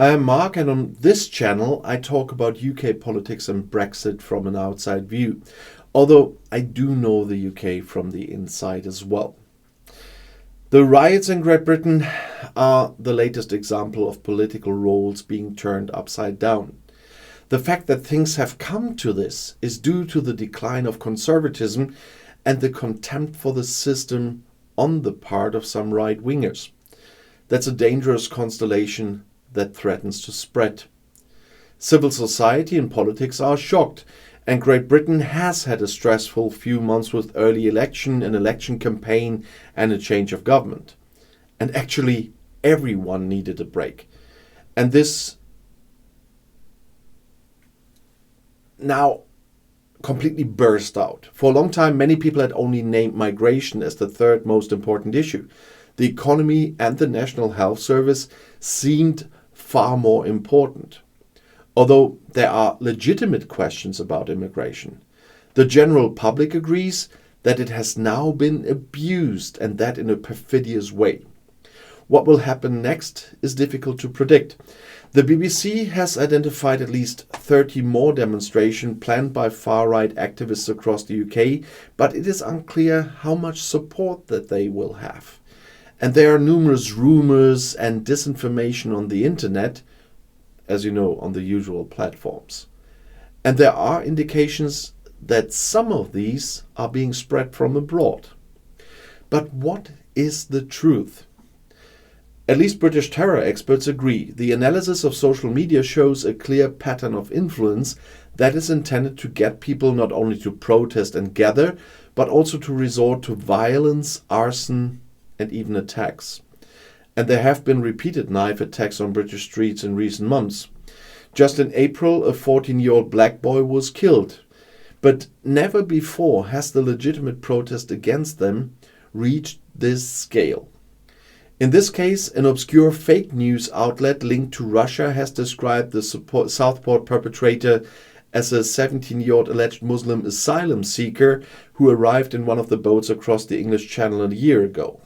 Hi, I'm Mark, and on this channel I talk about UK politics and Brexit from an outside view, although I do know the UK from the inside as well. The riots in Great Britain are the latest example of political roles being turned upside down. The fact that things have come to this is due to the decline of conservatism and the contempt for the system on the part of some right-wingers. That's a dangerous constellation that threatens to spread. Civil society and politics are shocked, and Great Britain has had a stressful few months with early election, an election campaign, and a change of government. And actually, everyone needed a break. And this now completely burst out. For a long time, many people had only named migration as the third most important issue. The economy and the National Health Service seemed far more important. Although there are legitimate questions about immigration, the general public agrees that it has now been abused, and that in a perfidious way. What will happen next is difficult to predict. The BBC has identified at least 30 more demonstrations planned by far-right activists across the UK, but it is unclear how much support that they will have. And there are numerous rumors and disinformation on the internet, as you know, on the usual platforms. And there are indications that some of these are being spread from abroad. But what is the truth? At least British terror experts agree. The analysis of social media shows a clear pattern of influence that is intended to get people not only to protest and gather, but also to resort to violence, arson, and even attacks. And there have been repeated knife attacks on British streets in recent months. Just in April, a 14-year-old black boy was killed. But never before has the legitimate protest against them reached this scale. In this case, an obscure fake news outlet linked to Russia has described the Southport perpetrator as a 17-year-old alleged Muslim asylum seeker who arrived in one of the boats across the English Channel a year ago.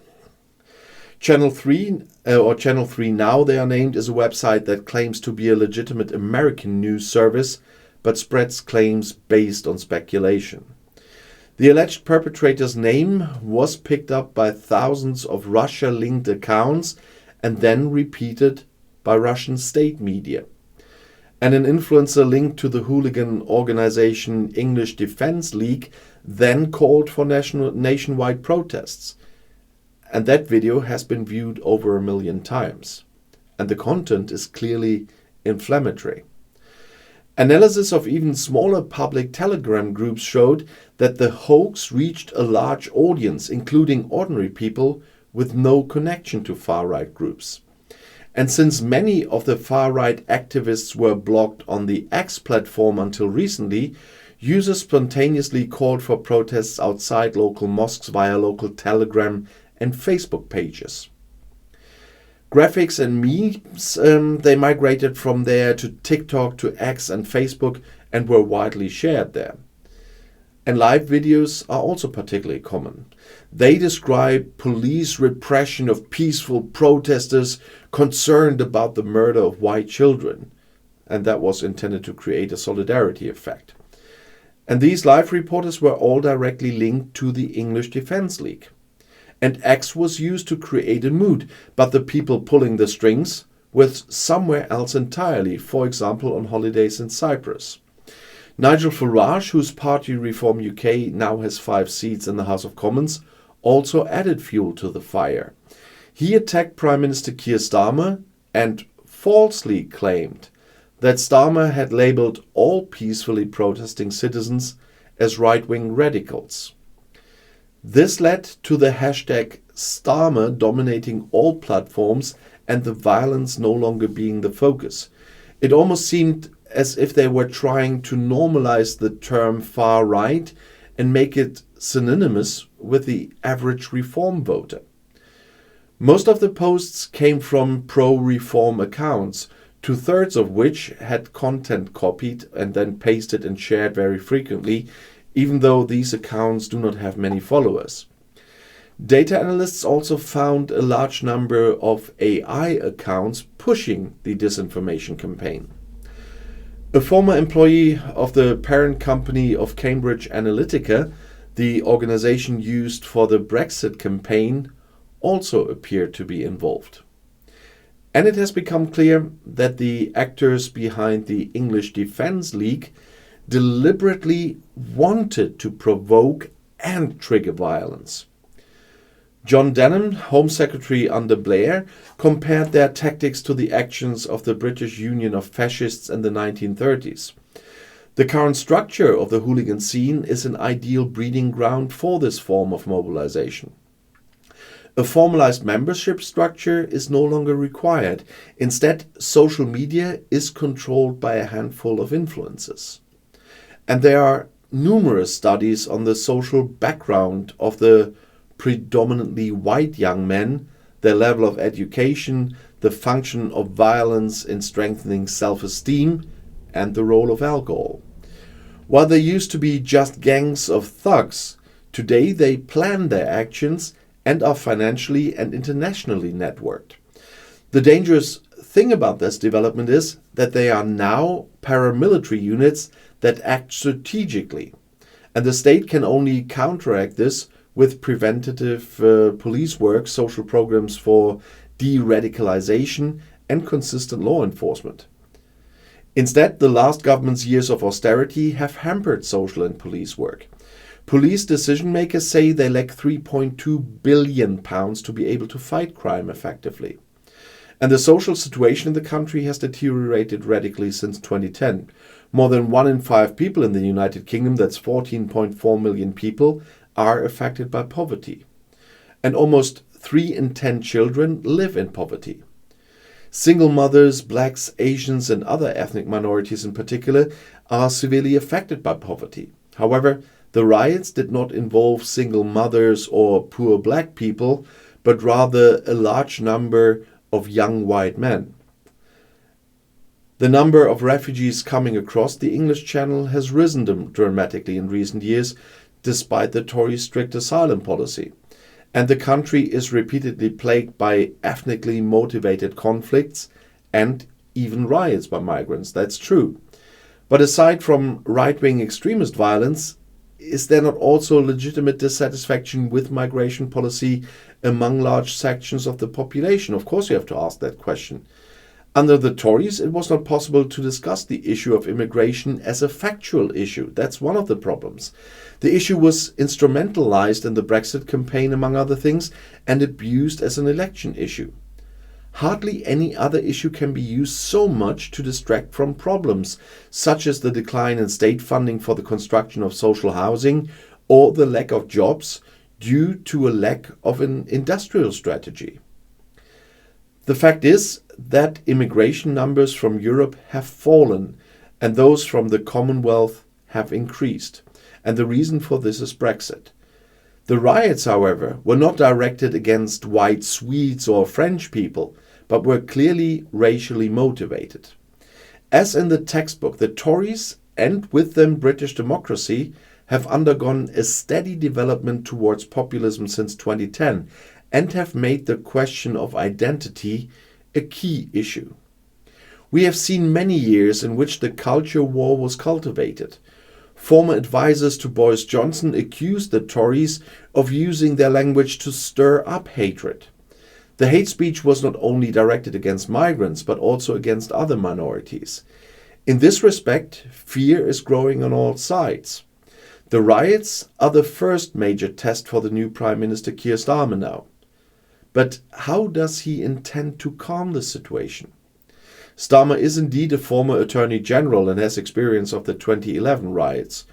Channel 3, or Channel 3 Now they are named, is a website that claims to be a legitimate American news service, but spreads claims based on speculation. The alleged perpetrator's name was picked up by thousands of Russia-linked accounts and then repeated by Russian state media. And an influencer linked to the hooligan organization English Defence League then called for nationwide protests. And that video has been viewed over 1 million times. And the content is clearly inflammatory. Analysis of even smaller public Telegram groups showed that the hoax reached a large audience, including ordinary people with no connection to far-right groups. And since many of the far-right activists were blocked on the X platform until recently, users spontaneously called for protests outside local mosques via local Telegram and Facebook pages. Graphics and memes, they migrated from there to TikTok, to X and Facebook, and were widely shared there. And live videos are also particularly common. They describe police repression of peaceful protesters concerned about the murder of white children. And that was intended to create a solidarity effect. And these live reporters were all directly linked to the English Defence League. And X was used to create a mood, but the people pulling the strings were somewhere else entirely, for example on holidays in Cyprus. Nigel Farage, whose party Reform UK now has 5 seats in the House of Commons, also added fuel to the fire. He attacked Prime Minister Keir Starmer and falsely claimed that Starmer had labelled all peacefully protesting citizens as right-wing radicals. This led to the hashtag Starmer dominating all platforms and the violence no longer being the focus. It almost seemed as if they were trying to normalize the term far right and make it synonymous with the average reform voter. Most of the posts came from pro-reform accounts, 2/3 of which had content copied and then pasted and shared very frequently, even though these accounts do not have many followers. Data analysts also found a large number of AI accounts pushing the disinformation campaign. A former employee of the parent company of Cambridge Analytica, the organization used for the Brexit campaign, also appeared to be involved. And it has become clear that the actors behind the English Defence League deliberately wanted to provoke and trigger violence. John Denham, Home Secretary under Blair, compared their tactics to the actions of the British Union of Fascists in the 1930s. The current structure of the hooligan scene is an ideal breeding ground for this form of mobilization. A formalized membership structure is no longer required. Instead, social media is controlled by a handful of influencers. And there are numerous studies on the social background of the predominantly white young men, their level of education, the function of violence in strengthening self-esteem, and the role of alcohol. While they used to be just gangs of thugs, today they plan their actions and are financially and internationally networked. The dangerous thing about this development is that they are now paramilitary units that act strategically, and the state can only counteract this with preventative police work, social programs for de-radicalization, and consistent law enforcement. Instead, the last government's years of austerity have hampered social and police work. Police decision makers say they lack £3.2 billion to be able to fight crime effectively. And the social situation in the country has deteriorated radically since 2010. More than 1 in 5 people in the United Kingdom, that's 14.4 million people, are affected by poverty. And almost 3 in 10 children live in poverty. Single mothers, blacks, Asians, and other ethnic minorities in particular are severely affected by poverty. However, the riots did not involve single mothers or poor black people, but rather a large number of young white men. The number of refugees coming across the English Channel has risen dramatically in recent years, despite the Tories' strict asylum policy. And the country is repeatedly plagued by ethnically motivated conflicts and even riots by migrants. That's true. But aside from right-wing extremist violence, is there not also legitimate dissatisfaction with migration policy among large sections of the population? Of course you have to ask that question. Under the Tories, it was not possible to discuss the issue of immigration as a factual issue. That's one of the problems. The issue was instrumentalized in the Brexit campaign, among other things, and abused as an election issue. Hardly any other issue can be used so much to distract from problems, such as the decline in state funding for the construction of social housing or the lack of jobs due to a lack of an industrial strategy. The fact is that immigration numbers from Europe have fallen and those from the Commonwealth have increased. And the reason for this is Brexit. The riots, however, were not directed against white Swedes or French people, but were clearly racially motivated. As in the textbook, the Tories, and with them British democracy, have undergone a steady development towards populism since 2010 and have made the question of identity a key issue. We have seen many years in which the culture war was cultivated. Former advisors to Boris Johnson accused the Tories of using their language to stir up hatred. The hate speech was not only directed against migrants, but also against other minorities. In this respect, fear is growing on all sides. The riots are the first major test for the new Prime Minister Keir Starmer now. But how does he intend to calm the situation? Starmer is indeed a former Attorney General and has experience of the 2011 riots.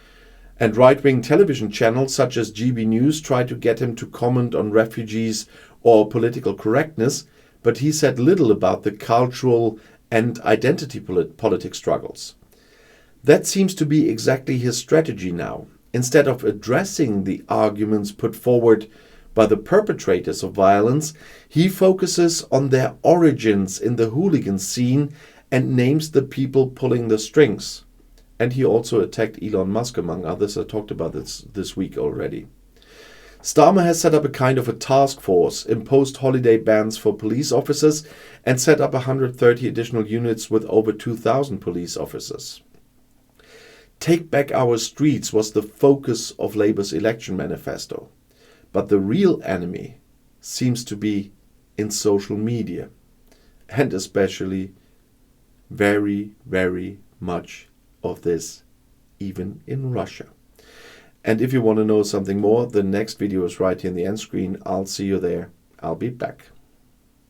And right-wing television channels such as GB News try to get him to comment on refugees or political correctness, but he said little about the cultural and identity politics struggles. That seems to be exactly his strategy now. Instead of addressing the arguments put forward by the perpetrators of violence, he focuses on their origins in the hooligan scene and names the people pulling the strings. And he also attacked Elon Musk, among others. I talked about this week already. Starmer has set up a kind of a task force, imposed holiday bans for police officers, and set up 130 additional units with over 2,000 police officers. Take Back Our Streets was the focus of Labour's election manifesto. But the real enemy seems to be in social media, and especially very, very much of this even in Russia. And if you want to know something more, the next video is right here in the end screen. I'll see you there. I'll be back.